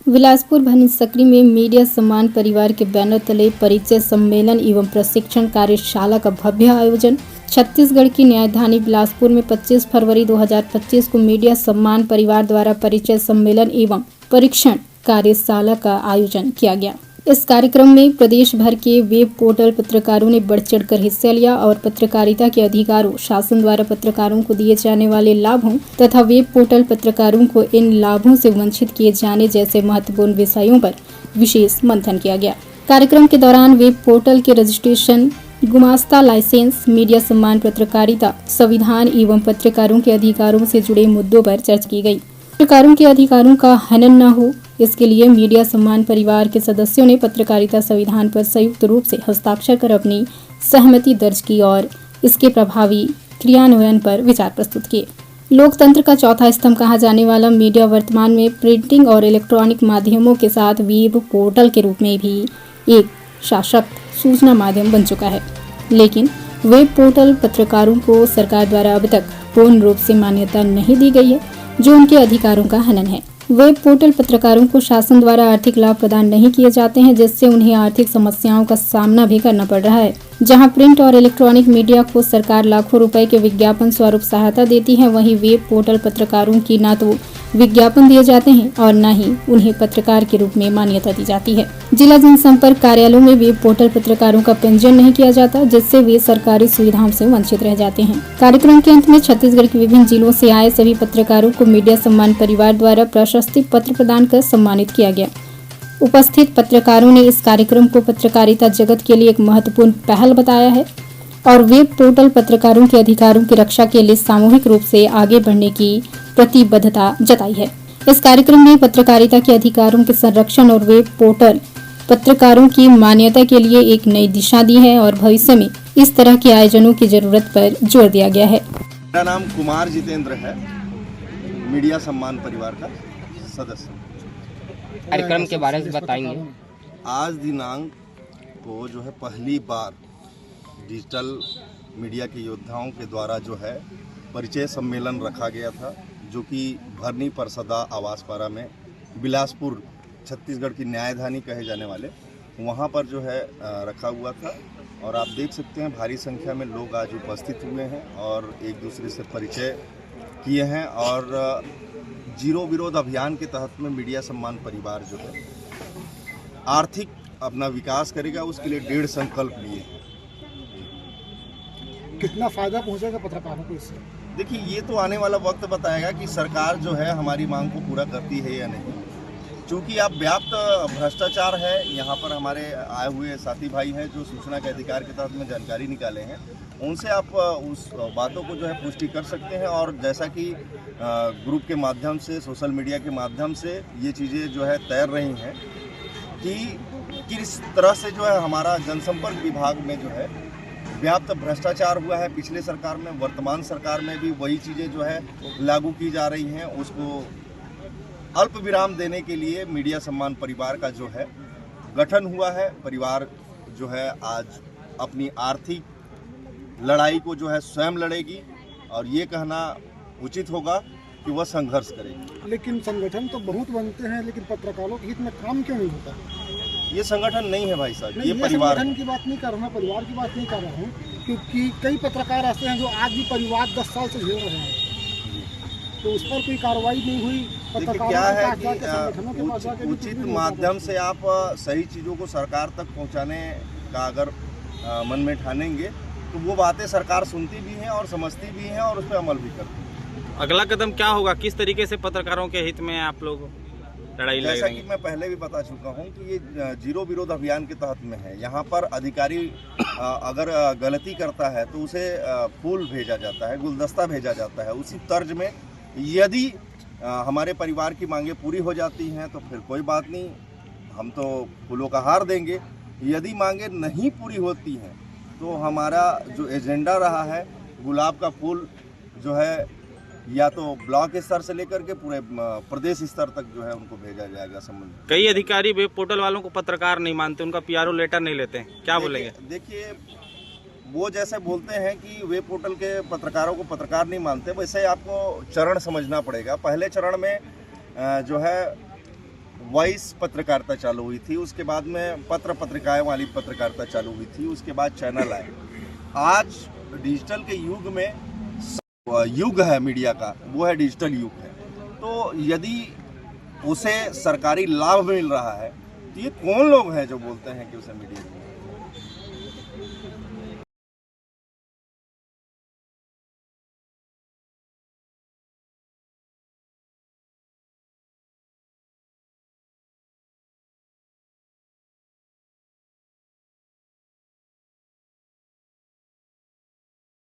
बिलासपुर भनसकरी में मीडिया सम्मान परिवार के बैनर तले परिचय सम्मेलन एवं प्रशिक्षण कार्यशाला का भव्य आयोजन। छत्तीसगढ़ की न्यायधानी बिलासपुर में 25 फरवरी 2025 को मीडिया सम्मान परिवार द्वारा परिचय सम्मेलन एवं परीक्षण कार्यशाला का आयोजन किया गया। इस कार्यक्रम में प्रदेश भर के वेब पोर्टल पत्रकारों ने बढ़ चढ़कर हिस्सा लिया और पत्रकारिता के अधिकारों, शासन द्वारा पत्रकारों को दिए जाने वाले लाभों तथा वेब पोर्टल पत्रकारों को इन लाभों से वंचित किए जाने जैसे महत्वपूर्ण विषयों पर विशेष मंथन किया गया। कार्यक्रम के दौरान वेब पोर्टल के रजिस्ट्रेशन, गुमास्ता लाइसेंस, मीडिया सम्मान पत्रकारिता, संविधान एवं पत्रकारों के अधिकारों से जुड़े मुद्दों पर चर्चा की गई। पत्रकारों के अधिकारों का हनन न हो, इसके लिए मीडिया सम्मान परिवार के सदस्यों ने पत्रकारिता संविधान पर संयुक्त रूप से हस्ताक्षर कर अपनी सहमति दर्ज की और इसके प्रभावी क्रियान्वयन पर विचार प्रस्तुत किए। लोकतंत्र का चौथा स्तंभ कहा जाने वाला मीडिया वर्तमान में प्रिंटिंग और इलेक्ट्रॉनिक माध्यमों के साथ वेब पोर्टल के रूप में भी एक सशक्त सूचना माध्यम बन चुका है, लेकिन वेब पोर्टल पत्रकारों को सरकार द्वारा अब तक पूर्ण रूप से मान्यता नहीं दी गई है, जो उनके अधिकारों का हनन है। वेब पोर्टल पत्रकारों को शासन द्वारा आर्थिक लाभ प्रदान नहीं किए जाते हैं, जिससे उन्हें आर्थिक समस्याओं का सामना भी करना पड़ रहा है। जहां प्रिंट और इलेक्ट्रॉनिक मीडिया को सरकार लाखों रुपए के विज्ञापन स्वरूप सहायता देती है, वहीं वेब पोर्टल पत्रकारों की न तो विज्ञापन दिए जाते हैं और न ही उन्हें पत्रकार के रूप में मान्यता दी जाती है। जिला जनसंपर्क कार्यालयों में वेब पोर्टल पत्रकारों का पंजीयन नहीं किया जाता, जिससे वे सरकारी सुविधाओं से वंचित रह जाते हैं। कार्यक्रम के अंत में छत्तीसगढ़ के विभिन्न जिलों से आए सभी पत्रकारों को मीडिया सम्मान परिवार द्वारा प्रशस्ति पत्र प्रदान कर सम्मानित किया गया। उपस्थित पत्रकारों ने इस कार्यक्रम को पत्रकारिता जगत के लिए एक महत्वपूर्ण पहल बताया है और वेब पोर्टल पत्रकारों के अधिकारों की रक्षा के लिए सामूहिक रूप से आगे बढ़ने की प्रतिबद्धता जताई है। इस कार्यक्रम में पत्रकारिता के अधिकारों के संरक्षण और वेब पोर्टल पत्रकारों की मान्यता के लिए एक नई दिशा दी है और भविष्य में इस तरह के आयोजनों की जरूरत पर जोर दिया गया है। मेरा नाम कुमार जितेंद्र है, मीडिया सम्मान परिवार का सदस्य। कार्यक्रम के बारे में बताएंगे। आज दिनांक को जो है पहली बार डिजिटल मीडिया के योद्धाओं के द्वारा जो है परिचय सम्मेलन रखा गया था, जो कि भरनी परसदा आवासपारा में बिलासपुर छत्तीसगढ़ की न्यायधानी कहे जाने वाले वहाँ पर जो है रखा हुआ था। और आप देख सकते हैं भारी संख्या में लोग आज उपस्थित हुए हैं और एक दूसरे से परिचय किए हैं और जीरो विरोध अभियान के तहत में मीडिया सम्मान परिवार जो है आर्थिक अपना विकास करेगा, उसके लिए 1.5 संकल्प लिए हैं। कितना फायदा पहुंचेगा पत्रकारों को इससे? देखिए, ये तो आने वाला वक्त बताएगा कि सरकार जो है हमारी मांग को पूरा करती है या नहीं। चूँकि अब व्याप्त भ्रष्टाचार है, यहाँ पर हमारे आए हुए साथी भाई हैं जो सूचना के अधिकार के तहत में जानकारी निकाले हैं, उनसे आप उस बातों को जो है पुष्टि कर सकते हैं। और जैसा कि ग्रुप के माध्यम से, सोशल मीडिया के माध्यम से ये चीज़ें जो है तैर रही हैं कि किस तरह से जो है हमारा जनसंपर्क विभाग में जो है व्याप्त भ्रष्टाचार हुआ है। पिछले सरकार में, वर्तमान सरकार में भी वही चीज़ें जो है लागू की जा रही हैं। उसको अल्प विराम देने के लिए मीडिया सम्मान परिवार का जो है गठन हुआ है। परिवार जो है आज अपनी आर्थिक लड़ाई को जो है स्वयं लड़ेगी और ये कहना उचित होगा कि वह संघर्ष करेगी। लेकिन संगठन तो बहुत बनते हैं, लेकिन पत्रकारों के हित में काम क्यों नहीं होता? ये संगठन नहीं है भाई साहब, ये परिवार। संगठन की बात नहीं कर रहा हूँ, परिवार की बात नहीं कर रहा हूँ, क्योंकि कई पत्रकार ऐसे हैं जो आज भी परिवार 10 साल से झेल रहे हैं, तो उस पर कोई कार्रवाई नहीं हुई। देखिए क्या है कि उचित माध्यम से आप सही चीज़ों को सरकार तक पहुँचाने का अगर मन में ठानेंगे तो वो बातें सरकार सुनती भी हैं और समझती भी हैं और उस पर अमल भी करती है। अगला कदम क्या होगा? किस तरीके से पत्रकारों के हित में आप लोग लड़ाई लड़ रहे हैं? जैसा कि मैं पहले भी बता चुका हूं कि ये जीरो विरोध अभियान के तहत में है। यहाँ पर अधिकारी अगर गलती करता है तो उसे फूल भेजा जाता है, गुलदस्ता भेजा जाता है। उसी तर्ज में यदि हमारे परिवार की मांगें पूरी हो जाती हैं तो फिर कोई बात नहीं, हम तो फूलों का हार देंगे। यदि मांगें नहीं पूरी होती हैं तो हमारा जो एजेंडा रहा है, गुलाब का फूल जो है या तो ब्लॉक स्तर से लेकर के पूरे प्रदेश स्तर तक जो है उनको भेजा जाएगा। संबंध कई अधिकारी वेब पोर्टल वालों को पत्रकार नहीं मानते, उनका पीआरओ लेटर नहीं लेते हैं, क्या बोलेंगे? देखिए, वो जैसे बोलते हैं कि वेब पोर्टल के पत्रकारों को पत्रकार नहीं मानते, वैसे आपको चरण समझना पड़ेगा। पहले चरण में जो है वॉइस पत्रकारिता चालू हुई थी, उसके बाद में पत्रिकाएं वाली पत्रकारिता चालू हुई थी, उसके बाद चैनल आए। आज डिजिटल के युग में युग है मीडिया का, वो है डिजिटल युग है। तो यदि उसे सरकारी लाभ मिल रहा है तो ये कौन लोग हैं जो बोलते हैं कि उसे मीडिया